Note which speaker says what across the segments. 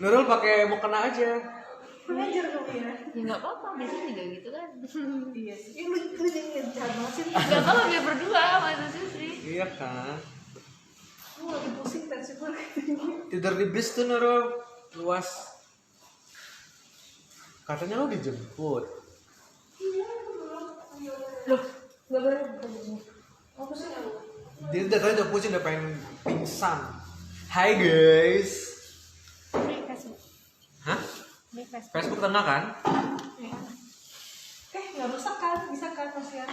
Speaker 1: Nurul pakai mukena aja.
Speaker 2: Belajar kali ya.
Speaker 3: Ya nggak apa-apa, biasanya juga gitu kan.
Speaker 2: Iya sih. Lu jangan jahat banget sih.
Speaker 3: Nggak apa-apa, biar berdua sama Susri.
Speaker 1: Iya kan.
Speaker 2: Lu lagi pusing tensi gue.
Speaker 1: Tidur di bis tuh Nurul luas. Katanya lu dijemput.
Speaker 2: Loh, nggak boleh. Apa sih lu?
Speaker 1: Dia udah tadi udah pusing udah pengen pingsan. Hai guys.
Speaker 3: Ini Facebook.
Speaker 1: Hah?
Speaker 3: Ini Facebook.
Speaker 1: Facebook tengah kan?
Speaker 2: Ya. Nggak rusak kan? Bisa kan kasihan.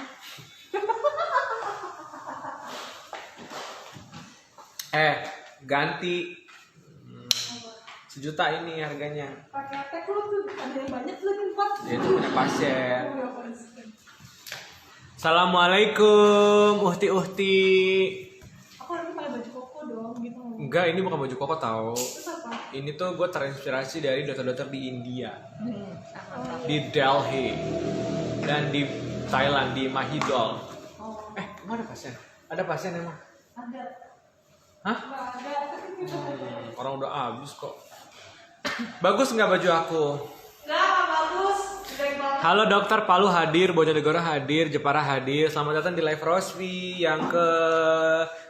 Speaker 1: Ganti 1 juta ini harganya.
Speaker 2: Pakai tag lu tuh ada yang banyak lagi 4.
Speaker 1: Dia itu punya pasien.
Speaker 2: Oh, ya, pasien.
Speaker 1: Assalamualaikum uhti.
Speaker 2: Aku lagi pakai baju koko dong gitu.
Speaker 1: Enggak, ini bukan baju koko tau.
Speaker 2: Terus apa?
Speaker 1: Ini tuh gue terinspirasi dari dokter-dokter di India,
Speaker 3: Sama.
Speaker 1: di Delhi, dan di Thailand, di Mahidol.
Speaker 2: Oh,
Speaker 1: Emang ada pasien? Ada pasien emang?
Speaker 2: ada.
Speaker 1: Hah?
Speaker 2: Nggak ada.
Speaker 1: Orang udah habis kok. Bagus nggak baju aku?
Speaker 2: Nggak bagus. Baik banget.
Speaker 1: Halo dokter, Palu hadir, Bojonegoro hadir, Jepara hadir. Selamat datang di live Rosvi yang ke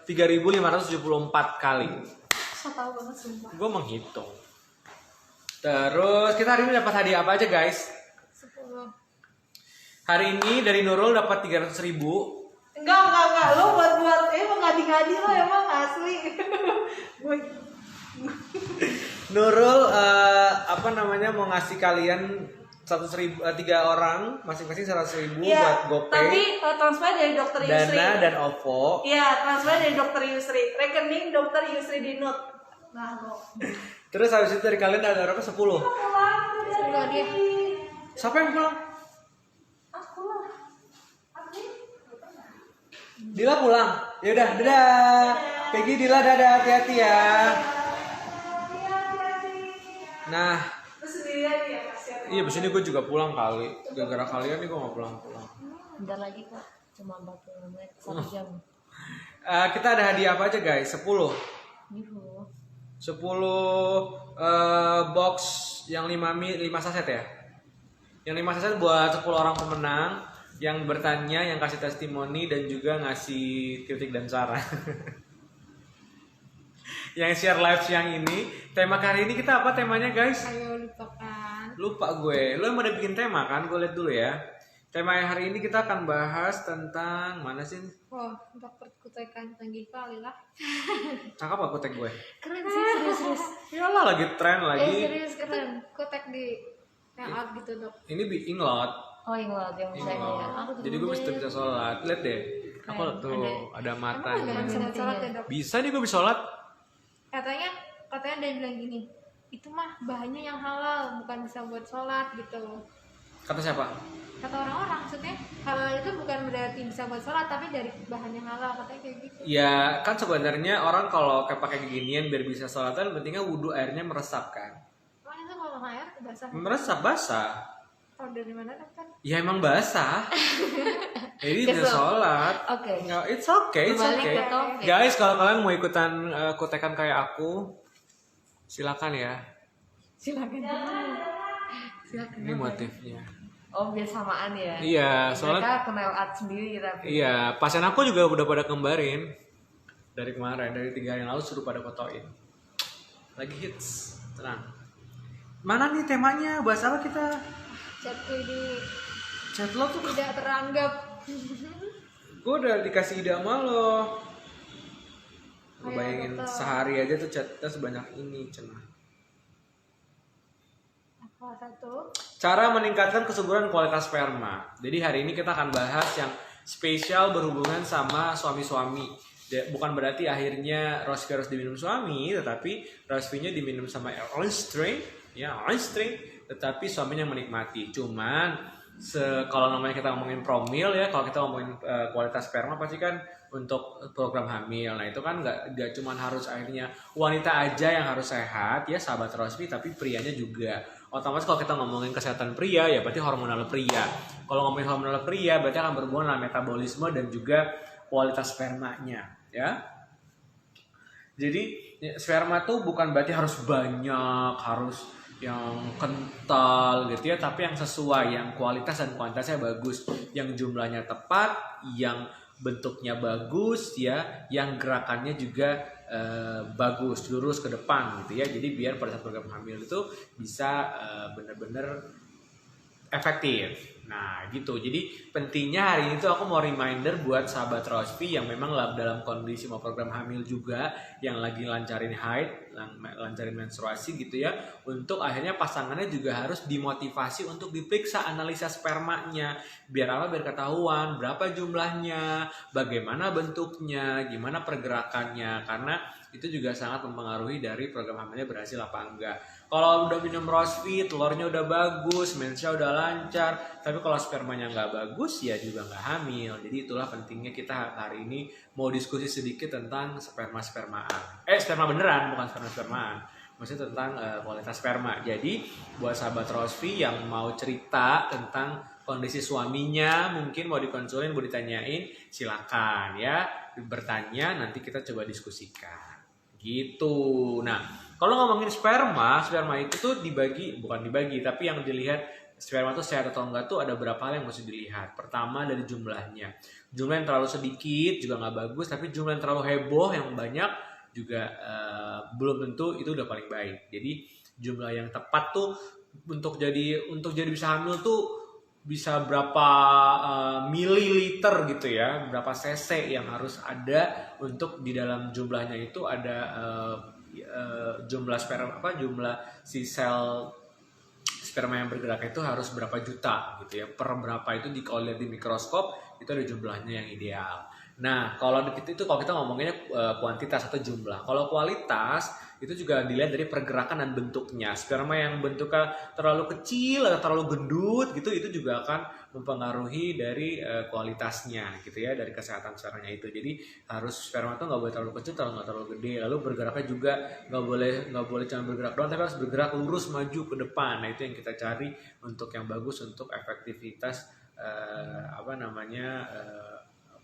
Speaker 1: 3574 kali.
Speaker 2: So tau banget sumpah.
Speaker 1: Gue menghitung. Terus kita hari ini dapat hadiah apa aja guys?
Speaker 3: 10.
Speaker 1: Hari ini dari Nurul dapat 300.000.
Speaker 2: Enggak. Lo buat emang ngadi-ngadi lo emang asli. Gue
Speaker 1: Nurul mau ngasih kalian 100.000, 3 orang masing-masing 100.000 buat GoPay,
Speaker 2: tapi transfer dari dokter Yusri.
Speaker 1: Dana dan OVO.
Speaker 2: Iya, transfer dari dokter Yusri. Rekening dokter Yusri di Nut. Nah, lo.
Speaker 1: Terus habis itu dari kalian ada berapa? 10.
Speaker 2: Pulang
Speaker 3: Semoga dia.
Speaker 1: Siapa yang pulang?
Speaker 2: Aku lah. Aku.
Speaker 1: Dila pulang. Ya udah, dadah. Peggy, Dila, dadah, hati-hati ya. Nah,
Speaker 2: Terus sendirian ya kasihan.
Speaker 1: iya abis ini gue juga pulang kali. Gara-gara kalian nih gue gak pulang-pulang.
Speaker 3: Bentar lagi kok. Cuma 40 menit, 1 jam.
Speaker 1: Kita ada hadiah apa aja guys? 10
Speaker 3: Yuhu.
Speaker 1: 10 box yang 5 saset ya. Yang 5 saset buat 10 orang pemenang yang bertanya, yang kasih testimoni dan juga ngasih kritik dan saran. Yang share live siang ini. Tema kali ini kita apa temanya guys?
Speaker 3: Ayo lupakan.
Speaker 1: Lupa gue. Lo yang udah bikin tema kan? Gue lihat dulu ya. Tema yang hari ini kita akan bahas tentang mana sih?
Speaker 3: Oh, dokter kutekan tinggi kali lah.
Speaker 1: Cakep aku tag gue.
Speaker 3: Keren sih, serius.
Speaker 1: Iyalah lagi tren lagi.
Speaker 3: Serius keren. Kutek di yang out gitu dok.
Speaker 1: Ini inglot.
Speaker 3: Oh, ingat yang bisa ya. Aku
Speaker 1: Jadi gue bisa sholat. Lihat deh. Aku
Speaker 3: Keren.
Speaker 1: tuh ada
Speaker 3: Emang
Speaker 1: matanya.
Speaker 3: bisa sholat ya dok?
Speaker 1: Bisa nih gue bisa sholat.
Speaker 3: Katanya ada yang bilang gini, itu mah bahannya yang halal, bukan bisa buat sholat gitu.
Speaker 1: Kata siapa?
Speaker 3: Kata orang-orang, maksudnya halal itu bukan berarti bisa buat sholat, tapi dari bahan yang halal, katanya kayak gitu.
Speaker 1: Ya kan sebenarnya orang kalau kayak pakai ginian biar bisa sholatan pentingnya wudhu airnya meresap kan.
Speaker 3: Emang itu kalau air basah?
Speaker 1: Meresap basah.
Speaker 3: Tahu dari mana kan?
Speaker 1: Ya emang basah. Jadi bisa
Speaker 3: Kesel.
Speaker 1: sholat.
Speaker 3: Oke.
Speaker 1: Nggak, it's okay, it's
Speaker 3: Kembali
Speaker 1: okay.
Speaker 3: ke topik.
Speaker 1: Guys, kalau kalian mau ikutan kutekan kayak aku, silakan ya.
Speaker 3: Silakan. Silakan.
Speaker 1: Ini motifnya.
Speaker 3: Oh, biar samaan ya.
Speaker 1: Iya, soalnya
Speaker 3: Mereka kenal art sendiri tapi.
Speaker 1: iya, pasien aku juga udah pada kembarin dari kemarin, dari 3 hari yang lalu suruh pada fotoin. Lagi hits, tenang. Mana nih temanya? Bahas apa kita?
Speaker 3: Chat ini
Speaker 1: Chat lo tuh,
Speaker 3: tidak teranggap.
Speaker 1: gue udah dikasih ide sama lo. Gue
Speaker 3: Ayo,
Speaker 1: bayangin
Speaker 3: betul.
Speaker 1: sehari aja tuh chatnya sebanyak ini, cenah.
Speaker 3: Apa satu?
Speaker 1: Cara meningkatkan kesuburan kualitas sperma. Jadi hari ini kita akan bahas yang spesial berhubungan sama suami-suami. Bukan berarti akhirnya Rosvi harus diminum suami, tetapi Rosvinya diminum sama istri, ya istri, tetapi suaminya menikmati. Cuman kalau namanya kita ngomongin promil ya, kalau kita ngomongin kualitas sperma pasti kan untuk program hamil. Nah itu kan nggak cuman harus akhirnya wanita aja yang harus sehat ya sahabat Rosvi, tapi prianya juga. Otomatis kalau kita ngomongin kesehatan pria ya berarti hormonal pria. Kalau ngomongin hormonal pria berarti akan berhubungan dengan metabolisme dan juga kualitas spermanya ya. Jadi sperma tuh bukan berarti harus banyak, harus yang kental gitu ya, tapi yang sesuai, yang kualitas dan kuantitasnya bagus, yang jumlahnya tepat, yang bentuknya bagus ya, yang gerakannya juga bagus, lurus ke depan gitu ya. Jadi biar pada saat program hamil itu bisa benar-benar efektif. Nah gitu, jadi pentingnya hari ini tuh aku mau reminder buat sahabat Rosvi yang memang dalam kondisi mau program hamil juga, yang lagi lancarin haid, lancarin menstruasi gitu ya, untuk akhirnya pasangannya juga harus dimotivasi untuk diperiksa analisa spermanya, biar apa, biar ketahuan berapa jumlahnya, bagaimana bentuknya, gimana pergerakannya, karena itu juga sangat mempengaruhi dari program hamilnya berhasil apa enggak. Kalau udah minum Rosvi, telurnya udah bagus, mensnya udah lancar, tapi kalau spermanya nggak bagus ya juga nggak hamil. Jadi itulah pentingnya kita hari ini mau diskusi sedikit tentang sperma-spermaan. Sperma beneran, bukan sperma-spermaan. Maksudnya tentang kualitas sperma. Jadi buat sahabat Rosvi yang mau cerita tentang kondisi suaminya, mungkin mau dikonsulin, mau ditanyain, silakan ya bertanya, nanti kita coba diskusikan. Gitu. Nah, kalau ngomongin sperma itu tuh bukan dibagi, tapi yang dilihat sperma itu sehat atau enggak tuh ada beberapa hal yang mesti dilihat. Pertama dari jumlahnya. Jumlah yang terlalu sedikit juga nggak bagus, tapi jumlah yang terlalu heboh yang banyak juga belum tentu itu udah paling baik. Jadi jumlah yang tepat tuh untuk jadi bisa hamil tuh bisa berapa mililiter gitu ya, berapa cc yang harus ada untuk di dalam jumlahnya itu ada jumlah sperma jumlah si sel sperma yang bergerak itu harus berapa juta gitu ya, per berapa itu kalau lihat di mikroskop itu ada jumlahnya yang ideal. Nah kalau itu kalau kita ngomonginnya kuantitas atau jumlah. Kalau kualitas itu juga dilihat dari pergerakan dan bentuknya. Sperma yang bentuknya terlalu kecil atau terlalu gendut gitu, itu juga akan mempengaruhi dari kualitasnya gitu ya, dari kesehatan spermanya itu. Jadi harus sperma itu nggak boleh terlalu kecil, nggak terlalu gede. Lalu bergeraknya juga nggak boleh cuma bergerak doang, tapi harus bergerak lurus maju ke depan. Nah itu yang kita cari untuk yang bagus untuk efektivitas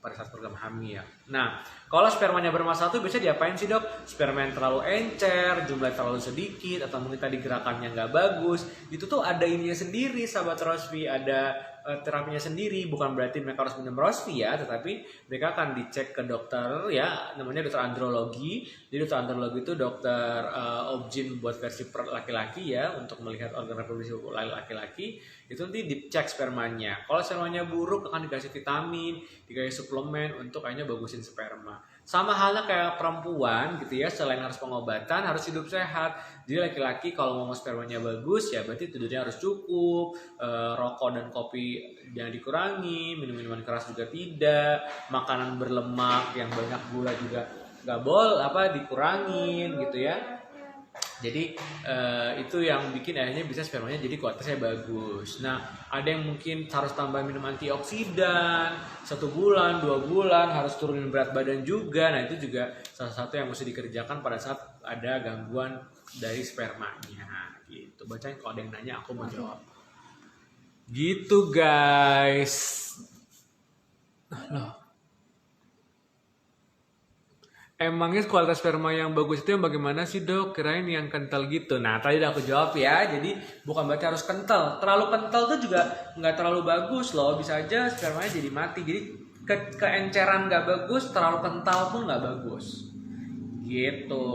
Speaker 1: pada saat program hamil. Nah, kalau spermanya bermasalah tuh bisa diapain sih dok? Sperma yang terlalu encer, jumlah terlalu sedikit, atau mungkin tadi gerakannya nggak bagus, itu tuh ada ininya sendiri sahabat Rosvi, ada terapinya sendiri. Bukan berarti mereka harus minum Rosvi ya, tetapi mereka akan dicek ke dokter ya, namanya dokter andrologi. Jadi dokter andrologi itu dokter obgyn buat versi laki-laki ya, untuk melihat organ reproduksi laki-laki. Itu nanti dicek spermanya. Kalau spermanya buruk akan dikasih vitamin, dikasih suplemen untuk akhirnya bagusin sperma. Sama halnya kayak perempuan gitu ya, selain harus pengobatan harus hidup sehat. Jadi laki-laki kalau mau spermanya bagus ya berarti tidurnya harus cukup, rokok dan kopi jangan dikurangi, minum minuman keras juga tidak, makanan berlemak yang banyak gula juga nggak boleh dikurangin gitu ya. Jadi itu yang bikin akhirnya bisa spermanya jadi kualitasnya bagus. Nah ada yang mungkin harus tambah minum antioksidan 1 bulan, 2 bulan, harus turunin berat badan juga. Nah itu juga salah satu yang mesti dikerjakan pada saat ada gangguan dari spermanya gitu. Bacain kalau ada yang nanya aku mau jawab. Gitu guys. Loh. Emangnya kualitas sperma yang bagus itu yang bagaimana sih dok? Kirain yang kental gitu. Nah tadi udah aku jawab ya. Jadi bukan berarti harus kental. Terlalu kental tuh juga nggak terlalu bagus loh. Bisa aja spermanya jadi mati. Jadi keenceran nggak bagus, terlalu kental pun nggak bagus. Gitu.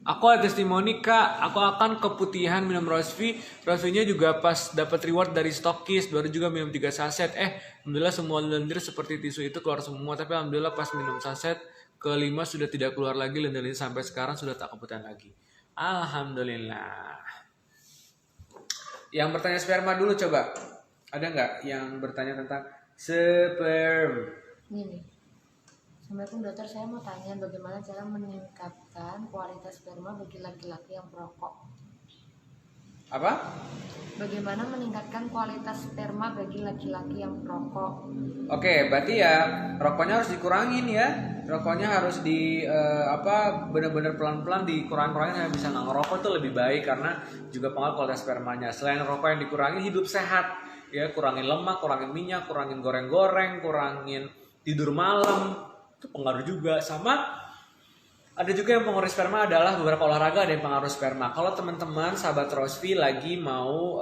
Speaker 1: Aku ada testimoni kak, aku akan keputihan minum Rosvi. Rosvinya juga pas dapat reward dari stokis, baru juga minum 3 saset. Alhamdulillah semua lendir seperti tisu itu keluar semua. Tapi alhamdulillah pas minum saset ke-5 sudah tidak keluar lagi lendir sampai sekarang sudah tak keputihan lagi. Alhamdulillah. Yang bertanya sperma dulu coba. Ada nggak yang bertanya tentang sperma?
Speaker 2: Ini. Assalamualaikum dokter, saya mau tanya bagaimana cara meningkatkan kualitas sperma bagi laki-laki yang perokok.
Speaker 1: Apa?
Speaker 2: Bagaimana meningkatkan kualitas sperma bagi laki-laki yang perokok?
Speaker 1: Oke, berarti ya rokoknya harus dikurangin ya. Rokoknya harus benar-benar pelan-pelan dikurangin sampai bisa nggak ngerokok tuh lebih baik karena juga pengaruh kualitas spermanya. Selain rokok yang dikurangi, hidup sehat. ya kurangin lemak, kurangin minyak, kurangin goreng-goreng, kurangin tidur malam, itu pengaruh juga. Sama ada juga yang pengaruh sperma adalah beberapa olahraga ada yang pengaruh sperma. Kalau teman-teman sahabat Rosvi lagi mau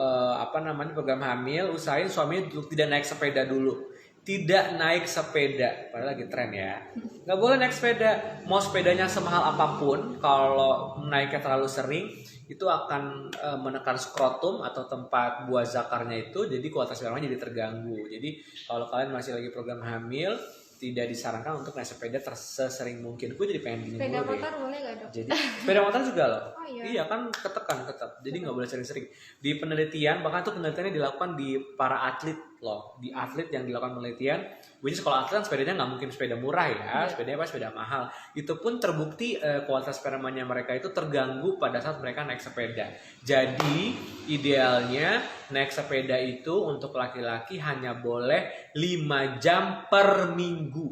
Speaker 1: program hamil, usahain suaminya tidak naik sepeda dulu. Tidak naik sepeda, padahal lagi tren ya. Nggak boleh naik sepeda. Mau sepedanya semahal apapun, kalau naiknya terlalu sering, itu akan menekan skrotum atau tempat buah zakarnya itu, jadi kualitas spermanya jadi terganggu. Jadi kalau kalian masih lagi program hamil, tidak disarankan untuk naik sepeda sesering mungkin. Gue jadi pengen gini
Speaker 3: Sepeda
Speaker 1: dulu
Speaker 3: motor
Speaker 1: deh.
Speaker 3: boleh gak dok?
Speaker 1: Jadi sepeda motor juga loh.
Speaker 3: Oh, iya.
Speaker 1: Iya kan ketekan tetap. Jadi nggak boleh sering-sering. Di penelitian bahkan tuh penelitiannya dilakukan di para atlet loh. Di atlet yang dilakukan penelitian. Which is kalau atlet kan sepedanya nggak mungkin sepeda murah ya. Sepedanya apa sepeda mahal. Itu pun terbukti kualitas spermanya mereka itu terganggu pada saat mereka naik sepeda. Jadi idealnya naik sepeda itu untuk laki-laki hanya boleh 5 jam per minggu.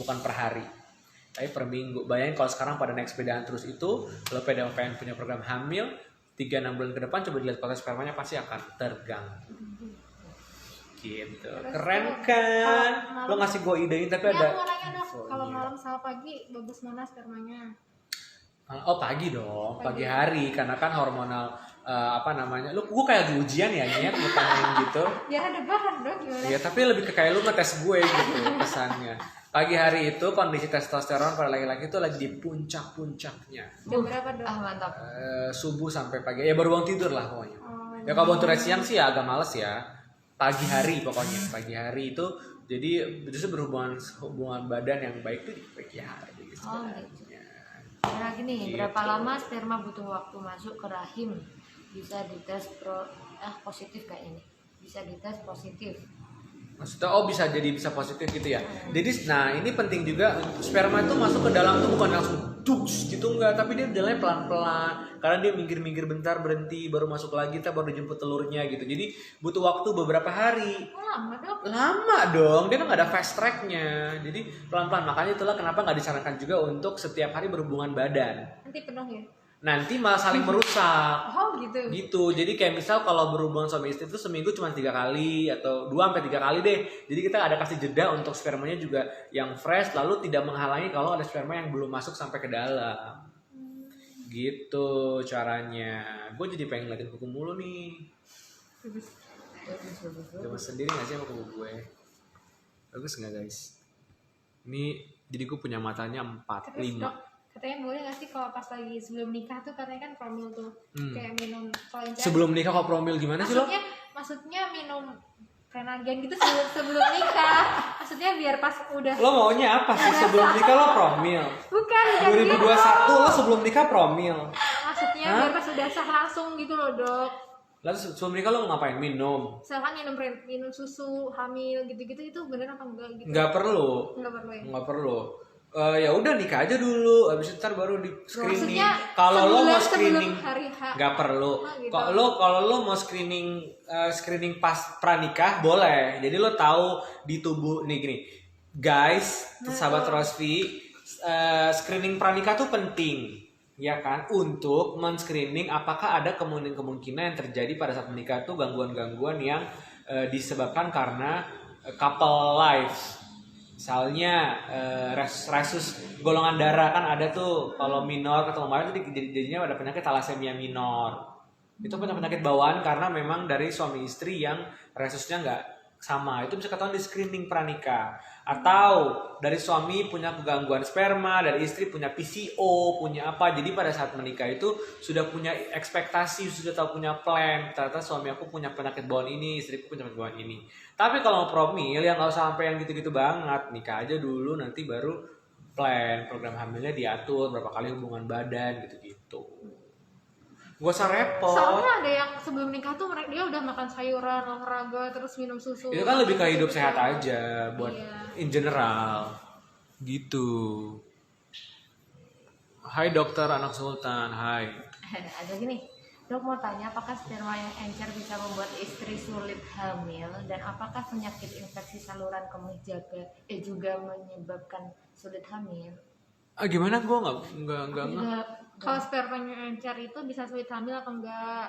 Speaker 1: Bukan per hari. Tapi per minggu. Bayangin kalau sekarang pada naik sepedaan terus itu, kalau pengen punya program hamil, 3-6 bulan ke depan coba dilihat kualitas spermanya pasti akan terganggu. Gitu. Keren kan? Lo ngasih gue ide tapi ada.
Speaker 3: Aku orangnya dok, kalau malam sama pagi bagus mana spermanya?
Speaker 1: Oh pagi dong, pagi hari karena kan hormonal gue kayak di ujian ya nyet bukan gitu.
Speaker 3: Biar ada bahan dok gimana?
Speaker 1: Iya tapi lebih ke kayak lu ngetes gue gitu kesannya. Pagi hari itu kondisi testosteron pada laki-laki itu lagi di puncak-puncaknya.
Speaker 3: Jam berapa dok?
Speaker 2: Mantap.
Speaker 1: Subuh sampai pagi ya baru bangun tidur lah pokoknya. Ya kalau bangun tidur siang sih ya agak males ya. Pagi hari pokoknya pagi hari itu jadi justru hubungan badan yang baik tuh di pagi hari.
Speaker 2: Oh gitu. Nah gini, berapa lama sperma butuh waktu masuk ke rahim? Bisa dites positif kayak ini. Bisa dites positif.
Speaker 1: Maksudnya bisa positif gitu ya. Jadi nah ini penting juga sperma itu masuk ke dalam tuh bukan langsung duks gitu enggak, tapi dia jalannya pelan-pelan karena dia minggir-minggir bentar berhenti baru masuk lagi baru dijemput telurnya gitu. Jadi butuh waktu beberapa hari.
Speaker 3: Lama dok?
Speaker 1: Lama dong, dia kan nggak ada fast tracknya. Jadi pelan-pelan, makanya itulah kenapa nggak disarankan juga untuk setiap hari berhubungan badan.
Speaker 3: Nanti penuh ya?
Speaker 1: Nanti malah saling merusak.
Speaker 3: Oh gitu.
Speaker 1: Gitu. Jadi kayak misal kalau berhubungan suami istri itu seminggu cuma 3 kali atau 2-3 kali deh. Jadi kita ada kasih jeda untuk spermanya juga yang fresh lalu tidak menghalangi kalau ada sperma yang belum masuk sampai ke dalam. Gitu caranya. Gue jadi pengen ngeliatin kuku mulu nih. Coba sendiri gak sih sama kuku gue? Bagus gak guys? Ini jadi gue punya matanya 4,
Speaker 3: Terus
Speaker 1: 5.
Speaker 3: dok, katanya boleh gak sih kalau pas lagi sebelum nikah tuh katanya kan promil tuh kayak minum Solensia.
Speaker 1: Sebelum nikah kok promil gimana sih lo?
Speaker 3: Maksudnya minum Prenagen gitu sebelum nikah. Maksudnya biar pas udah.
Speaker 1: Lo maunya apa sih sebelum nikah lo promil?
Speaker 3: Bukan
Speaker 1: 2021
Speaker 3: gitu.
Speaker 1: lo sebelum nikah promil.
Speaker 3: Maksudnya biar pas udah sah langsung gitu loh dok.
Speaker 1: Lalu sebelum nikah lo ngapain? Minum?
Speaker 3: Misalkan minum susu hamil gitu-gitu itu bener apa enggak gitu?
Speaker 1: Nggak perlu.
Speaker 3: Enggak perlu ya.
Speaker 1: Nggak perlu. Ya udah nikah aja dulu, habis itu ntar baru di screening.
Speaker 3: Maksudnya
Speaker 1: Kalau lo mau
Speaker 3: sebelum
Speaker 1: screening,
Speaker 3: hari H.
Speaker 1: nggak perlu.
Speaker 3: gitu.
Speaker 1: Kalau lo mau screening pas pranikah boleh. Jadi lo tahu di tubuh nih gini, guys, sahabat Rosvi, screening pranikah tuh penting, ya kan? Untuk men-screening apakah ada kemungkinan yang terjadi pada saat menikah tuh gangguan-gangguan yang disebabkan karena couple life. Misalnya resus golongan darah kan ada tuh kalau minor ketemu kemarin tuh jadinya ada penyakit thalassemia minor. Itu penyakit bawaan karena memang dari suami istri yang resusnya nggak sama. Itu bisa ketahuan di screening pranikah. Atau dari suami punya gangguan sperma, dari istri punya PCO, punya apa. Jadi pada saat menikah itu sudah punya ekspektasi, sudah tahu punya plan. Ternyata suami aku punya penyakit bawaan ini, istriku punya penyakit bawaan ini. Tapi kalau mau promil yang nggak usah sampai yang gitu-gitu banget, nikah aja dulu nanti baru plan program hamilnya diatur berapa kali hubungan badan gitu-gitu. Gak usah repot.
Speaker 3: Soalnya ada yang sebelum nikah tuh dia udah makan sayuran, olahraga, terus minum susu.
Speaker 1: Itu kan lebih ke hidup sehat aja buat in general. Gitu. Hai dokter anak sultan, hai.
Speaker 2: Ada gini, dok mau tanya apakah sperma yang encer bisa membuat istri sulit hamil dan apakah penyakit infeksi saluran kemih juga menyebabkan sulit hamil?
Speaker 1: Gimana? Gue nggak.
Speaker 2: Enggak.
Speaker 3: Kalau spermanya encer itu bisa sulit hamil apa enggak?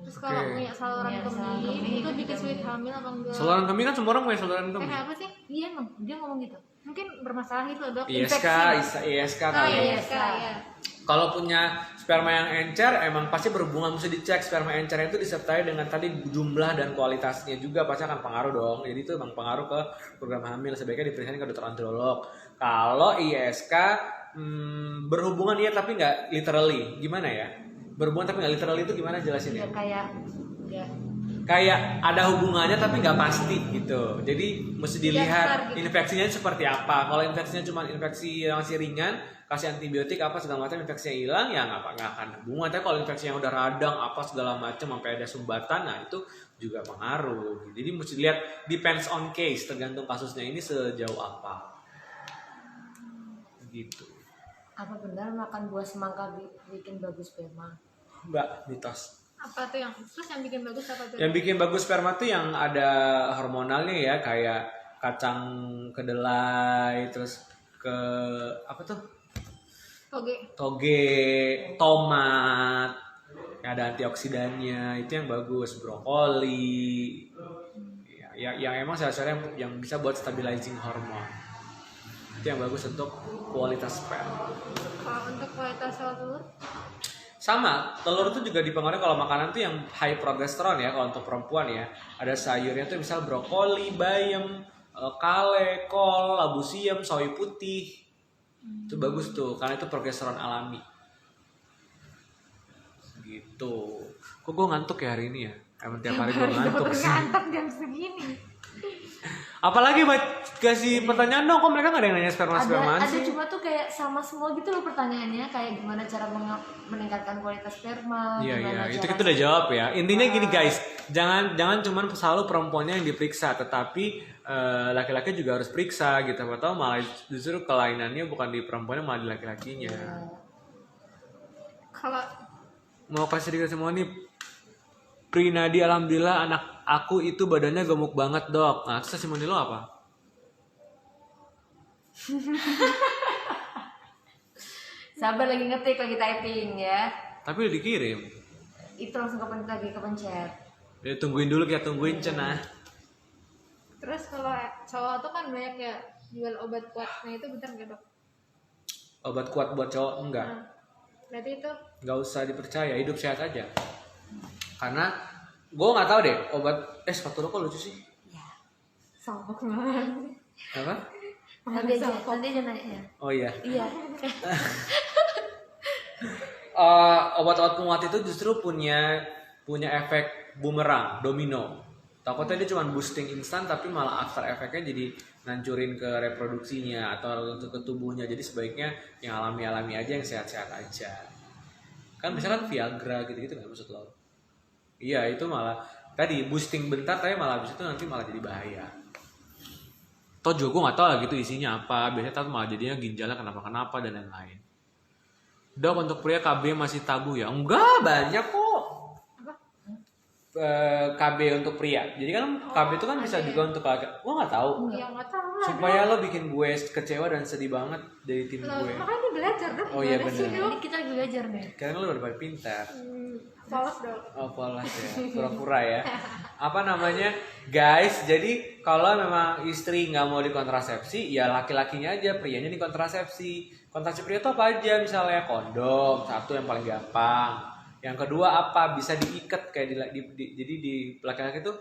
Speaker 3: Terus kalau
Speaker 1: Oke.
Speaker 3: punya saluran
Speaker 2: Punya saluran
Speaker 3: kemih
Speaker 2: kemih
Speaker 3: itu bikin
Speaker 2: juga
Speaker 3: sulit
Speaker 2: iya.
Speaker 3: hamil apa enggak?
Speaker 1: Saluran kemih kan semua orang punya saluran kemih.
Speaker 3: Apa sih?
Speaker 2: Iya emang dia ngomong gitu.
Speaker 3: Mungkin bermasalah itu dok.
Speaker 1: ISK, ISK
Speaker 3: Oh
Speaker 1: kali.
Speaker 3: iya,
Speaker 2: Iya.
Speaker 3: ISK ya.
Speaker 1: Kalau punya sperma yang encer, emang pasti berhubungan, mesti dicek sperma encer itu disertai dengan tadi jumlah dan kualitasnya juga pasti akan pengaruh dong. Jadi itu emang pengaruh ke program hamil. Sebaiknya diperiksa ke dokter androlog. Kalau ISK berhubungan iya tapi nggak literally. Gimana ya? Berhubungan tapi nggak literally itu gimana jelasinnya?
Speaker 2: Iya kayak enggak.
Speaker 1: Kayak ada hubungannya tapi nggak pasti gitu. Jadi mesti
Speaker 3: Tidak
Speaker 1: dilihat
Speaker 3: besar gitu.
Speaker 1: infeksinya seperti apa. Kalau infeksinya cuma infeksi yang masih ringan, kasih antibiotik apa segala macam, infeksinya hilang ya nggak akan hubungan. Tapi kalau infeksinya udah radang apa segala macam sampai ada sumbatan, nah itu juga pengaruh. Jadi mesti lihat depends on case, tergantung kasusnya ini sejauh apa. Gitu.
Speaker 2: Apa benar makan buah semangka bikin bagus sperma?
Speaker 1: Mbak, mitos.
Speaker 3: Apa tuh yang terus yang bikin bagus apa tuh?
Speaker 1: Yang bikin bagus sperma tuh yang ada hormonalnya ya, kayak kacang kedelai, terus ke apa tuh? Toge, tomat, yang ada antioksidannya, itu yang bagus. Brokoli, ya, yang emang sayur-sayur yang bisa buat stabilizing hormon. Itu yang bagus untuk kualitas sperma.
Speaker 3: Kalau untuk kualitas sel telur,
Speaker 1: Sama, telur itu juga dipengaruhi kalau makanan tuh yang high progesteron ya, kalau untuk perempuan ya. Ada sayurnya tuh misal brokoli, bayam, kale, kol, labu siam, sawi putih. Itu bagus tuh, karena itu progesteron alami. Gitu. Kok gue ngantuk ya hari ini ya? Emang tiap hari gue ngantuk sih.
Speaker 3: ngantuk jam segini.
Speaker 1: Apalagi kasih pertanyaan dong, kok mereka gak ada yang nanya sperma-spermaan
Speaker 2: Ada
Speaker 1: sih?
Speaker 2: cuma tuh kayak sama semua gitu loh pertanyaannya, kayak gimana cara meningkatkan kualitas sperma,
Speaker 1: Iya,
Speaker 2: gimana
Speaker 1: itu
Speaker 2: cara-
Speaker 1: kita udah jawab ya. Intinya gini guys, jangan cuma selalu perempuannya yang diperiksa, tetapi laki-laki juga harus periksa gitu. Atau malah justru kelainannya bukan di perempuannya, malah di laki-lakinya.
Speaker 2: Iya.
Speaker 3: Kalau
Speaker 1: Mau kasih dikasih semua nih, Prinadi alhamdulillah anak aku itu badannya gemuk banget dok. Nah terus testimoni lo apa?
Speaker 2: Sabar lagi ngetik, lagi typing ya.
Speaker 1: Tapi udah dikirim.
Speaker 2: Itu langsung lagi kepencet.
Speaker 1: Ya tungguin dulu, kita tungguin cenah.
Speaker 3: terus kalau cowok tuh kan banyak ya jual obat kuat, nah itu bener nggak dok?
Speaker 1: Obat kuat buat cowok enggak?
Speaker 3: Nah, berarti itu
Speaker 1: Nggak usah dipercaya, hidup sehat aja. Karena gue nggak tahu deh obat. Sepatu lo kok lucu sih?
Speaker 3: sombong banget.
Speaker 1: Apa?
Speaker 2: Nanti aja nanya.
Speaker 1: Oh iya.
Speaker 2: Iya.
Speaker 1: Obat-obat penguat itu justru punya efek bumerang, domino. Takutnya dia cuma boosting instan tapi malah after efeknya jadi ngancurin ke reproduksinya atau untuk ke tubuhnya. Jadi sebaiknya yang alami-alami aja, yang sehat-sehat aja. Kan misalkan Viagra gitu-gitu nggak maksud lo? Iya itu malah tadi boosting bentar tapi malah habis itu nanti malah jadi bahaya. Toh juga gue nggak tahu lah gitu isinya apa. Biasanya tapi malah jadinya ginjalnya kenapa-kenapa dan lain-lain. Dok untuk pria KB masih tabu ya? Enggak, banyak kok. KB untuk pria. Jadi kan KB itu kan bisa juga untuk laki. Gue nggak tahu.
Speaker 3: Ya nggak tahu lah.
Speaker 1: Supaya lo bikin gue kecewa dan sedih banget dari tim
Speaker 3: Loh,
Speaker 1: gue.
Speaker 3: makanya dia belajar dok.
Speaker 1: Oh iya,
Speaker 3: Gimana sih,
Speaker 1: bener.
Speaker 3: Dok?
Speaker 2: Ini kita lagi belajar nih.
Speaker 1: Karena lo udah pada pintar.
Speaker 3: Polos dok.
Speaker 1: Oh polos ya, pura-pura ya. Apa namanya, guys? Jadi kalau memang istri nggak mau dikontrasepsi, ya laki-lakinya aja, prianya dikontrasepsi. Kontrasepsi pria itu apa aja? Misalnya kondom, satu yang paling gampang. Yang kedua apa? Bisa diikat kayak jadi di laki-laki itu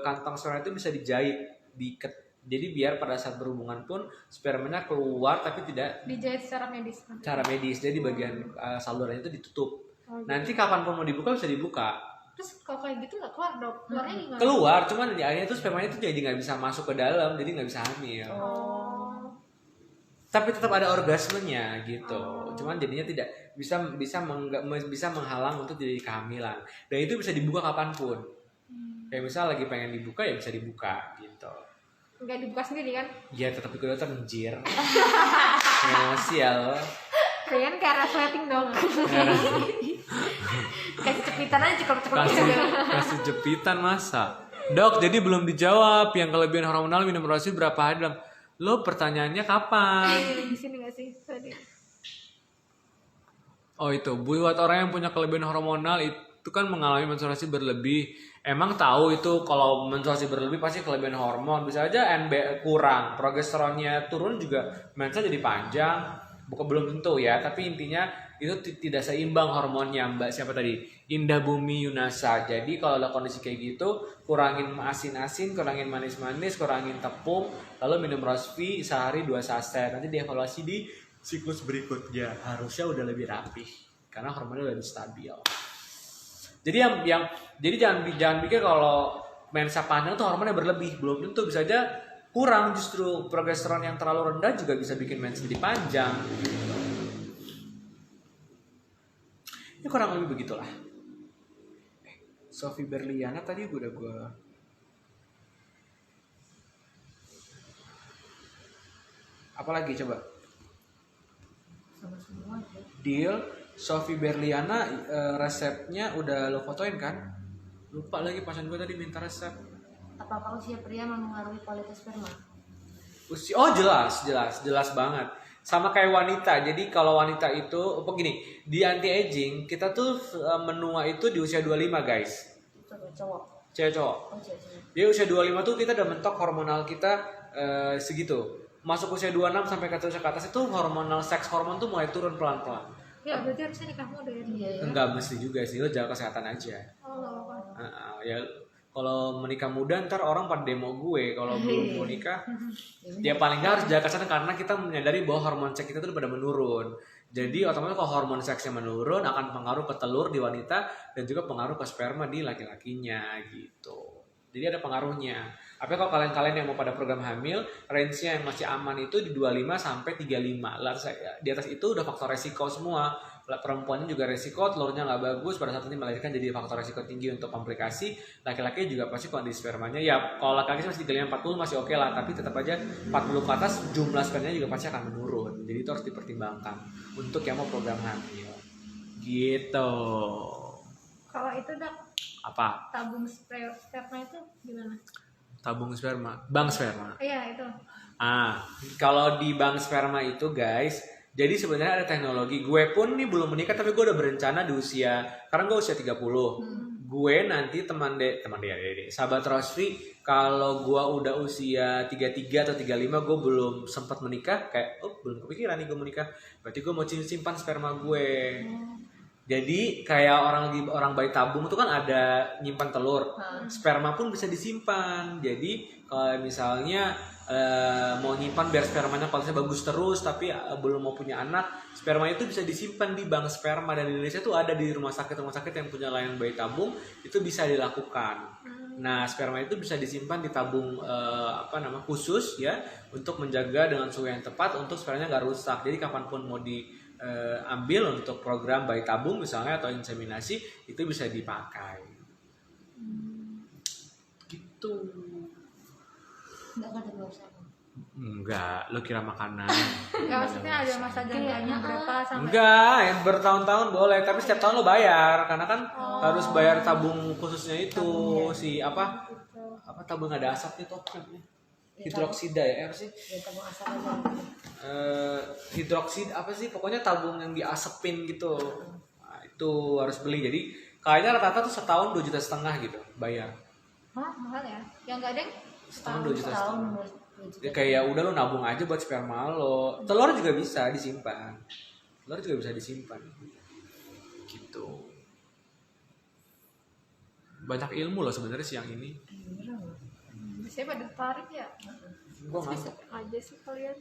Speaker 1: kantong sperma itu bisa dijahit, diikat. Jadi biar pada saat berhubungan pun spermanya keluar tapi tidak
Speaker 3: Dijahit secara medis.
Speaker 1: cara medis. Jadi bagian salurannya itu ditutup.
Speaker 3: Oh, gitu.
Speaker 1: Nanti kapanpun mau dibuka bisa dibuka.
Speaker 3: Terus kalau kayak gitu nggak keluar dok? Keluarnya gimana?
Speaker 1: Keluar, cuman di akhirnya tuh spermanya tuh jadi nggak bisa masuk ke dalam, jadi nggak bisa hamil.
Speaker 3: Oh.
Speaker 1: Tapi tetap ada orgasmenya gitu. Cuman jadinya tidak bisa menghalang untuk jadi kehamilan. Dan itu bisa dibuka kapanpun. Kayak misal lagi pengen dibuka ya bisa dibuka gitu.
Speaker 3: Nggak dibuka sendiri kan?
Speaker 1: Ya tetap ikut dokter njir. Emosi ya lo.
Speaker 3: Kalian kayak resleting dong.
Speaker 2: Kasih cepitan aja ceklok-ceklok
Speaker 1: Kasih jepitan masa. Dok, jadi belum dijawab yang kelebihan hormonal minum rossi berapa hari dalam. Lo pertanyaannya kapan?
Speaker 3: Di sini nggak sih tadi?
Speaker 1: Oh itu, buat orang yang punya kelebihan hormonal itu kan mengalami menstruasi berlebih. Emang tahu itu kalau menstruasi berlebih pasti kelebihan hormon. Bisa aja NB kurang, progesteronnya turun juga mensnya jadi panjang. Bukan belum tentu ya, tapi intinya itu tidak seimbang hormonnya Mbak siapa tadi? Indah Bumi Yunasa. Jadi kalau ada kondisi kayak gitu, kurangin asin-asin, kurangin manis-manis, kurangin tepung, lalu minum Rosvi sehari 2 saset. Nanti dievaluasi di siklus berikutnya harusnya udah lebih rapih karena hormonnya udah lebih stabil. Jadi jadi jangan pikir kalau mensa panjang tuh hormonnya berlebih, belum tentu, bisa aja kurang, justru progesteron yang terlalu rendah juga bisa bikin mens jadi panjang. Ini kurang lebih begitulah. Sophie Berliana tadi udah gue apa lagi coba?
Speaker 2: Sama semua aja.
Speaker 1: Deal. Sophie Berliana resepnya udah lo fotoin kan? Lupa lagi pasan gue tadi minta resep.
Speaker 2: Apakah usia pria mempengaruhi kualitas sperma?
Speaker 1: Usia, oh jelas banget. Sama kayak wanita. Jadi kalau wanita itu, begini, di anti aging kita tuh menua itu di usia 25 guys.
Speaker 2: Itu cowok.
Speaker 1: Cewek cowok.
Speaker 2: Oh, cewek.
Speaker 1: Di usia 25 tuh kita udah mentok hormonal kita segitu. Masuk usia 26 sampai ke atas itu hormonal, seks hormon tuh mulai turun pelan-pelan.
Speaker 3: Ya berarti harusnya nikah muda ya.
Speaker 2: Iya, ya.
Speaker 1: Enggak mesti juga sih, lo jaga kesehatan aja.
Speaker 3: Oh nggak apa-apa.
Speaker 1: Ya kalau menikah muda ntar orang pada demo gue kalau belum mau nikah. Ya paling nggak harus jaga kesehatan karena kita menyadari bahwa hormon seks kita tuh pada menurun. Jadi otomatis kalau hormon seksnya menurun akan pengaruh ke telur di wanita dan juga pengaruh ke sperma di laki-lakinya gitu. Jadi ada pengaruhnya. Tapi kalau kalian yang mau pada program hamil, range-nya yang masih aman itu di 25 sampai 35. Di atas itu udah faktor resiko semua. Perempuannya juga resiko, telurnya nggak bagus, pada saat ini melahirkan jadi faktor resiko tinggi untuk komplikasi. Laki-laki juga pasti kondisi spermanya. Ya kalau laki-laki masih 35-40 masih oke lah, tapi tetap aja 40 ke atas jumlah spermanya juga pasti akan menurun. Jadi itu harus dipertimbangkan untuk yang mau program hamil. Gitu.
Speaker 3: Kalau itu Dok,
Speaker 1: Apa?
Speaker 3: tabung sperma itu gimana?
Speaker 1: Tabung sperma, bank sperma.
Speaker 3: Iya itu.
Speaker 1: Kalau di bank sperma itu guys, jadi sebenarnya ada teknologi. Gue pun nih belum menikah tapi gue udah berencana di usia, karena gue usia 30. Gue nanti teman deh, sahabat Rosvi, kalau gue udah usia 33 atau 35 gue belum sempat menikah, kayak belum kepikiran nih gue menikah. Berarti gue mau simpan sperma gue. Jadi kayak orang bayi tabung itu kan ada nyimpan telur, sperma pun bisa disimpan. Jadi kalau misalnya mau nyimpan biar spermanya kualitasnya bagus terus, tapi belum mau punya anak, sperma itu bisa disimpan di bank sperma, dan di Indonesia tuh ada di rumah sakit yang punya layanan bayi tabung itu bisa dilakukan. Nah sperma itu bisa disimpan di tabung khusus ya untuk menjaga dengan suhu yang tepat untuk spermanya nggak rusak. Jadi kapanpun mau ambil untuk program bayi tabung misalnya atau inseminasi itu bisa dipakai. Gitu.
Speaker 2: Enggak kan terlalu sama.
Speaker 1: Enggak, lo kira makanan.
Speaker 3: Enggak, maksudnya ada masa jangkanya berapa sampai?
Speaker 1: Enggak, yang bertahun-tahun boleh, tapi setiap tahun lo bayar karena kan harus bayar tabung khususnya itu si apa tabung ada asapnya tuh hidroksida ya apa sih?
Speaker 2: Ya tabung asap aja.
Speaker 1: Hidroksid apa sih? Pokoknya tabung yang diasepin gitu. Nah, itu harus beli. Jadi kayaknya rata-rata tuh setahun 2,5 juta gitu bayar.
Speaker 3: Hah, mahal ya? Yang gading?
Speaker 1: Setahun 2,5 juta. Ya,
Speaker 2: Ya,
Speaker 1: kayak udah lo nabung aja buat sperma lo. Telur juga bisa disimpan. Gitu. Banyak ilmu loh sebenarnya siang ini.
Speaker 3: Biasanya pada tertarik ya?
Speaker 1: Gua ngantuk.
Speaker 3: Aja sih kalian.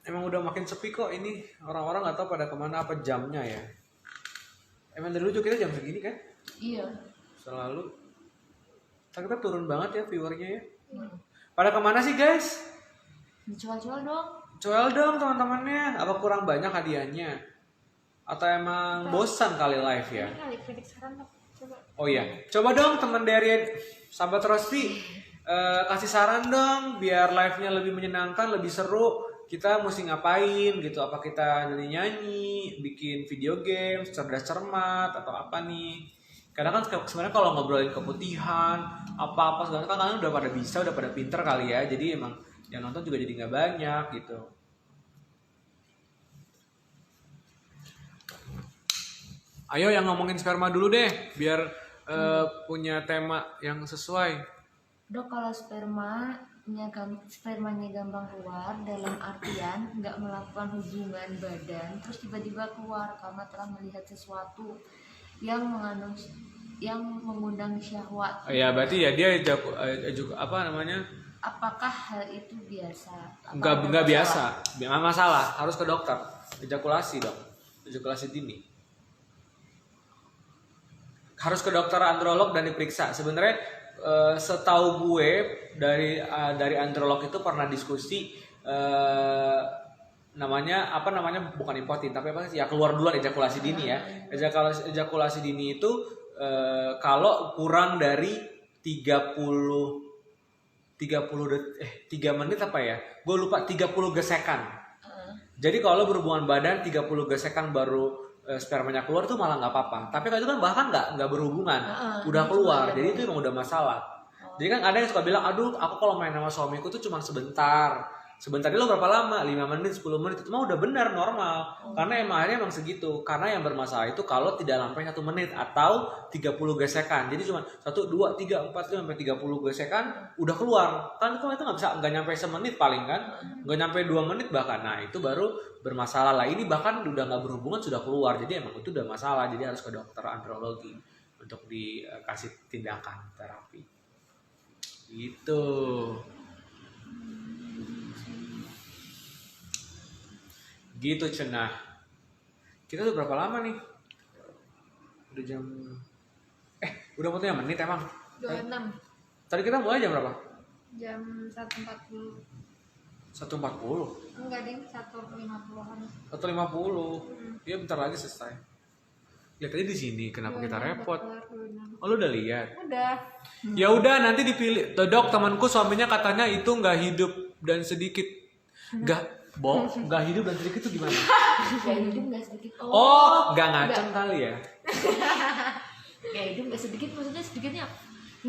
Speaker 1: Emang udah makin sepi kok ini. Orang-orang nggak tahu pada kemana, apa jamnya ya. Emang dari dulu juga kita jam segini kan?
Speaker 2: Iya.
Speaker 1: Selalu. Tapi kita turun banget ya viewernya ya. Pada kemana sih guys?
Speaker 2: Dijual-jual dong.
Speaker 1: Jual dong teman-temannya. Apa kurang banyak hadiahnya? Atau emang bosan kali live ya?
Speaker 3: Ini kali kritik saran Dok. Coba.
Speaker 1: Oh iya, coba dong teman dari sahabat Rosvi kasih saran dong biar live-nya lebih menyenangkan, lebih seru. Kita mesti ngapain gitu? Apa kita nyanyi-nyanyi, bikin video game, cerdas cermat atau apa nih? Karena kan sebenarnya kalau ngobrolin keputihan, apa-apa segala kan kalian udah pada bisa, udah pada pinter kali ya. Jadi emang yang nonton juga jadi nggak banyak gitu. Ayo yang ngomongin sperma dulu deh, biar punya tema yang sesuai.
Speaker 2: Dok, kalau spermanya gampang keluar dalam artian nggak melakukan hubungan badan terus tiba-tiba keluar karena telah melihat sesuatu yang mengundang syahwat.
Speaker 1: Ya berarti ya dia juga apa namanya?
Speaker 2: Apakah hal itu biasa?
Speaker 1: Nggak biasa, nggak masalah. Harus ke dokter. Ejakulasi dong, ejakulasi dini. Harus ke dokter androlog dan diperiksa. Sebenarnya setahu gue dari androlog itu pernah diskusi namanya bukan impotin tapi apa sih ya, keluar duluan ejakulasi dini ya. Ejakulasi dini itu kalau kurang dari 3 menit apa ya? Gue lupa, 30 gesekan. Jadi kalau berhubungan badan 30 gesekan baru spermanya keluar tuh malah nggak apa-apa. Tapi kalau itu kan bahkan nggak berhubungan, udah keluar. Jadi itu emang udah masalah. Jadi kan ada yang suka bilang, aduh aku kalau main sama suamiku tuh cuma sebentar. Sebentar itu berapa lama? 5 menit, 10 menit itu mah udah benar normal. Karena emang segitu. Karena yang bermasalah itu kalau tidak sampai 1 menit atau 30 gesekan. Jadi cuma 1, 2, 3, 4, 5 sampai 30 gesekan udah keluar. Kan itu nggak nyampe semenit paling kan? Nggak nyampe 2 menit bahkan. Nah itu baru bermasalah lah. Ini bahkan udah nggak berhubungan sudah keluar. Jadi emang itu udah masalah. Jadi harus ke dokter andrologi untuk dikasih tindakan terapi. Gitu. Gitu cenah. Kita udah berapa lama nih? Udah jam udah mau tanya menit emang?
Speaker 3: 26.
Speaker 1: Tadi kita mulai jam berapa?
Speaker 3: Jam 1.40.
Speaker 1: 1.40.
Speaker 3: Enggak ding, 1.50-an.
Speaker 1: 1.50. Iya bentar lagi selesai. Lihat aja di sini, kenapa kita repot?
Speaker 3: 26.
Speaker 1: Oh lu udah lihat?
Speaker 3: Udah.
Speaker 1: Ya udah nanti dipilih. Dok, temanku suaminya katanya itu nggak hidup dan sedikit. Nggak hidup dan sedikit itu gimana?
Speaker 2: Gak hidup gak sedikit.
Speaker 1: Oh, nggak ngaceng kali ya?
Speaker 2: Gak hidup gak sedikit, maksudnya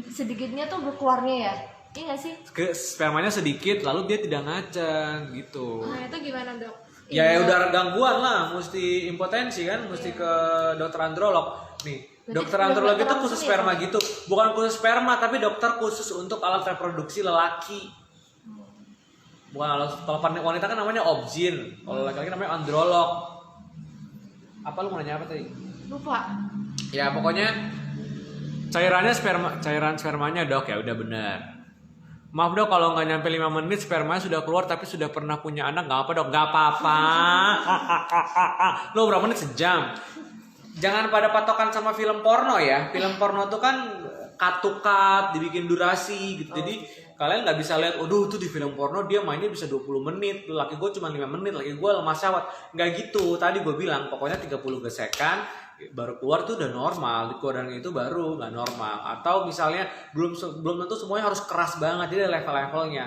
Speaker 2: sedikitnya tuh berkeluarnya ya? Iya gak sih?
Speaker 1: Spermanya sedikit lalu dia tidak ngaceng gitu.
Speaker 3: Nah itu gimana dok?
Speaker 1: Ya udah gangguan lah, mesti impotensi kan, mesti ke dokter androlog. Nih,
Speaker 2: Berarti
Speaker 1: dokter androlog itu
Speaker 2: langsung
Speaker 1: khusus
Speaker 2: ya,
Speaker 1: sperma gitu. Bukan khusus sperma, tapi dokter khusus untuk alat reproduksi lelaki. Bukan alat, kalau wanita kan namanya obgyn, kalau laki-laki namanya androlog. Apa lu mau nanya apa tadi?
Speaker 2: Lupa.
Speaker 1: Ya pokoknya cairan spermanya dok ya udah benar. Maaf dok kalau nggak nyampe 5 menit spermanya sudah keluar tapi sudah pernah punya anak nggak apa dok? Nggak apa-apa. Lo berapa menit? Sejam. Jangan pada patokan sama film porno ya. Film porno tuh kan cut dibikin durasi gitu. Jadi kalian nggak bisa lihat, aduh tuh di film porno dia mainnya bisa 20 menit, laki gue cuma 5 menit, laki gue lemah syahwat. Nggak gitu, tadi gue bilang pokoknya 30 gesekan baru keluar tuh udah normal, kurang itu baru nggak normal. Atau misalnya belum tentu semuanya harus keras banget, jadi ada level-levelnya.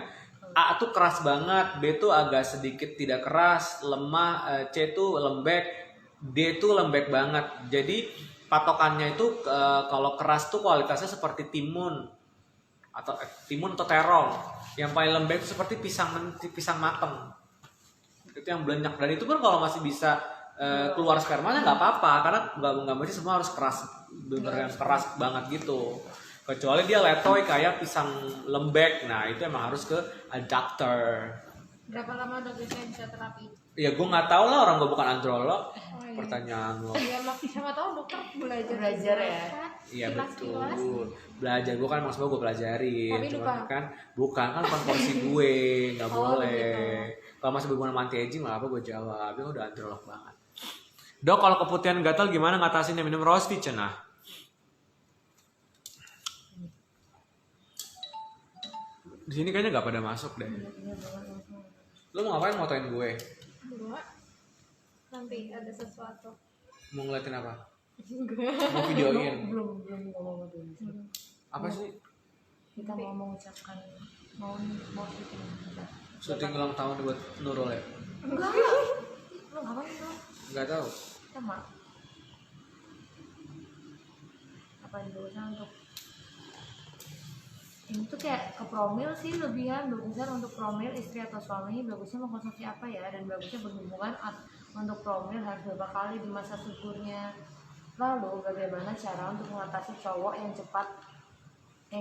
Speaker 1: A tuh keras banget, B tuh agak sedikit tidak keras, lemah, C tuh lembek, D tuh lembek banget. Jadi patokannya itu kalau keras tuh kualitasnya seperti timun atau terong. Yang paling lembek itu seperti pisang mateng. Itu yang blenyak. Dan itu pun kalau masih bisa keluar spermanya nggak apa-apa karena nggak mesti semua harus keras, bener yang keras banget gitu. Kecuali dia letoy kayak pisang lembek. Nah itu emang harus ke dokter.
Speaker 3: Berapa lama dok biasanya bisa terapi?
Speaker 1: Ya gue nggak tahu lah, orang gue bukan androlog.
Speaker 3: Oh, iya.
Speaker 1: Pertanyaan lo.
Speaker 3: Ya siapa tahu dokter
Speaker 2: Belajar ya.
Speaker 1: Iya betul. Belajar gue kan maksudnya gue pelajarin.
Speaker 3: Tapi
Speaker 1: Cuma
Speaker 3: lupa.
Speaker 1: kan bukan porsi gue, nggak
Speaker 3: Oh,
Speaker 1: boleh. Kalau masih berhubungan sama anti-aging nggak apa gue jawab. Dia udah androlog banget. Dok kalau keputihan gatal gimana ngatasinnya? Minum Rospi cenah. Di sini kayaknya nggak pada masuk deh. Lo mau ngapain motoin gue?
Speaker 3: Dua. Nanti ada sesuatu.
Speaker 1: Mau ngeliatin apa? Mau videoin?
Speaker 2: Belum ngomong dulu.
Speaker 1: Apa sih?
Speaker 2: Kita mau mengucapkan mau syuting.
Speaker 1: Syuting ulang tahun buat Nurul ya?
Speaker 2: Enggak. Lu ngapain tuh?
Speaker 1: Nggak tahu.
Speaker 2: Sama. Apa yang bagusnya untuk ini tuh kayak ke promil sih lebihan, bagusnya untuk promil istri atau suami bagusnya mengkonsumsi apa ya, dan bagusnya berhubungan untuk promil harus berapa kali di masa suburnya. Lalu bagaimana cara untuk mengatasi cowok yang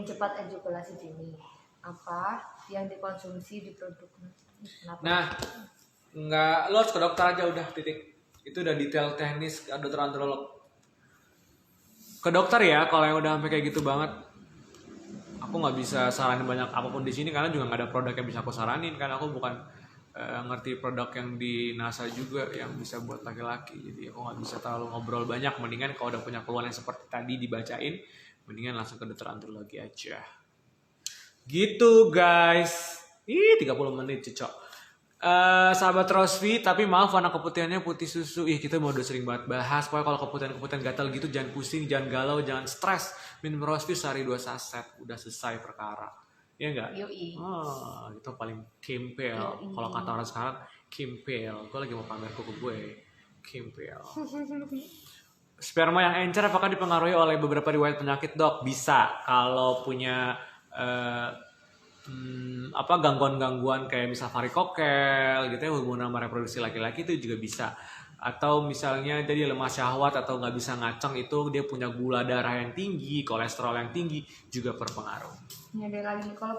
Speaker 2: cepat ejakulasi dini? Apa yang dikonsumsi di produk? Kenapa?
Speaker 1: Nah, nggak, lo harus ke dokter aja udah, titik. Itu udah detail teknis, dokter androlog. Ke dokter ya kalau yang udah sampai kayak gitu banget. Aku nggak bisa saranin banyak apapun di sini karena juga nggak ada produk yang bisa aku saranin, karena aku bukan ngerti produk yang di NASA juga yang bisa buat laki-laki. Jadi aku nggak bisa terlalu ngobrol banyak. Mendingan kalau udah punya keluhan yang seperti tadi dibacain, mendingan langsung ke dokter andrologi aja. Gitu guys. 30 menit cocok. Sahabat Rosvi, tapi maaf warna keputihannya putih susu. Kita mau udah sering banget bahas. Pokoknya kalau keputihan gatal gitu jangan pusing, jangan galau, jangan stres. Minum Rosvi sehari 2 saset, udah selesai perkara. Iya enggak?
Speaker 2: Yoi.
Speaker 1: Oh, itu paling kimpel. Kalau kata orang sekarang, kimpel. Gue lagi mau pamer kuku gue. Kimpel. Sperma yang encer apakah dipengaruhi oleh beberapa riwayat penyakit, dok? Bisa. Kalau punya gangguan-gangguan kayak misal varikokel gitu ya, hubungan sama reproduksi laki-laki itu juga bisa. Atau misalnya jadi lemah syahwat atau nggak bisa ngaceng, itu dia punya gula darah yang tinggi, kolesterol yang tinggi juga berpengaruh.
Speaker 2: Ini ada lagi, kalau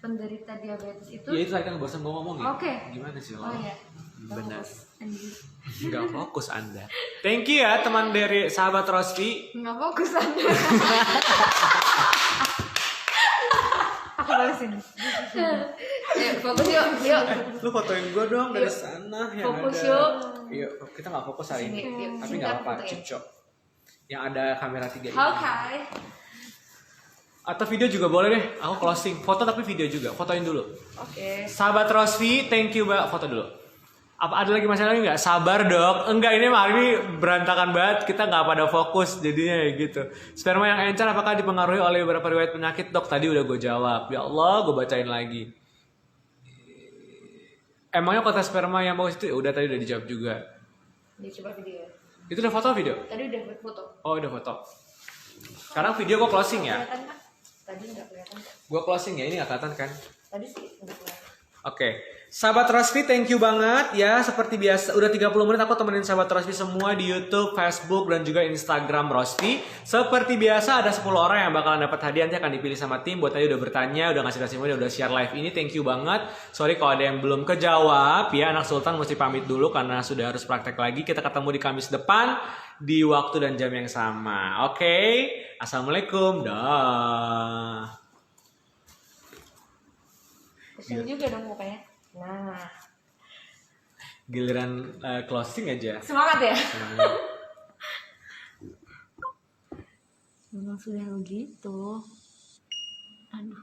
Speaker 2: penderita diabetes itu.
Speaker 1: Ya itu tadi kan barusan gue ngomong ya.
Speaker 2: Oke.
Speaker 1: Gimana sih lo?
Speaker 2: Oh iya.
Speaker 1: Benar.
Speaker 2: Anjir.
Speaker 1: Nggak fokus Anda. Thank you ya teman dari sahabat Rosvi.
Speaker 2: Nggak fokus Anda. Aku balesin. Fokus yuk.
Speaker 1: Lu fotoin gue dong dari sana yang
Speaker 2: Fokus
Speaker 1: ada.
Speaker 2: yuk.
Speaker 1: Yuk, kita nggak fokus hari ini.
Speaker 2: Sini, yuk.
Speaker 1: Tapi
Speaker 2: Sini
Speaker 1: nggak
Speaker 2: aku
Speaker 1: apa-apa,
Speaker 2: fotoin.
Speaker 1: cocok. Yang ada kamera 3 ini.
Speaker 2: Oke.
Speaker 1: Atau video juga boleh deh. Aku closing. Foto tapi video juga. Fotoin dulu.
Speaker 2: Oke.
Speaker 1: Sahabat Rosvi, thank you Mbak. Foto dulu. Apa ada lagi masalah nggak? Sabar dok. Enggak, ini hari ini berantakan banget. Kita nggak pada fokus jadinya ya gitu. Sperma yang encer apakah dipengaruhi oleh beberapa riwayat penyakit, dok? Tadi udah gue jawab. Ya Allah, gue bacain lagi. Emangnya kota sperma yang bagus itu? Udah, tadi udah dijawab juga.
Speaker 2: Dia coba video.
Speaker 1: Itu udah foto video?
Speaker 2: Tadi udah buat foto.
Speaker 1: Oh udah foto. Sekarang video gue closing ya.
Speaker 2: Kelihatan kan? Tadi nggak kelihatan kok.
Speaker 1: Gue closing ya, ini nggak kelihatan kan?
Speaker 2: Tadi sih nggak kelihatan.
Speaker 1: Oke, sahabat Rosvi, thank you banget ya. Seperti biasa, udah 30 menit aku temenin sahabat Rosvi semua di YouTube, Facebook, dan juga Instagram Rosvi. Seperti biasa ada 10 orang yang bakalan dapat hadiah, nanti akan dipilih sama tim. Buat tadi udah bertanya, udah ngasih testimoni, udah share live ini, thank you banget. Sorry kalau ada yang belum kejawab ya, anak Sultan mesti pamit dulu karena sudah harus praktek lagi. Kita ketemu di Kamis depan di waktu dan jam yang sama. Oke, assalamualaikum, dah.
Speaker 2: Pusing juga dong mukanya. Nah.
Speaker 1: Giliran closing aja.
Speaker 2: Semangat ya.
Speaker 1: Semangat.
Speaker 2: Memang sudah begitu. Aduh.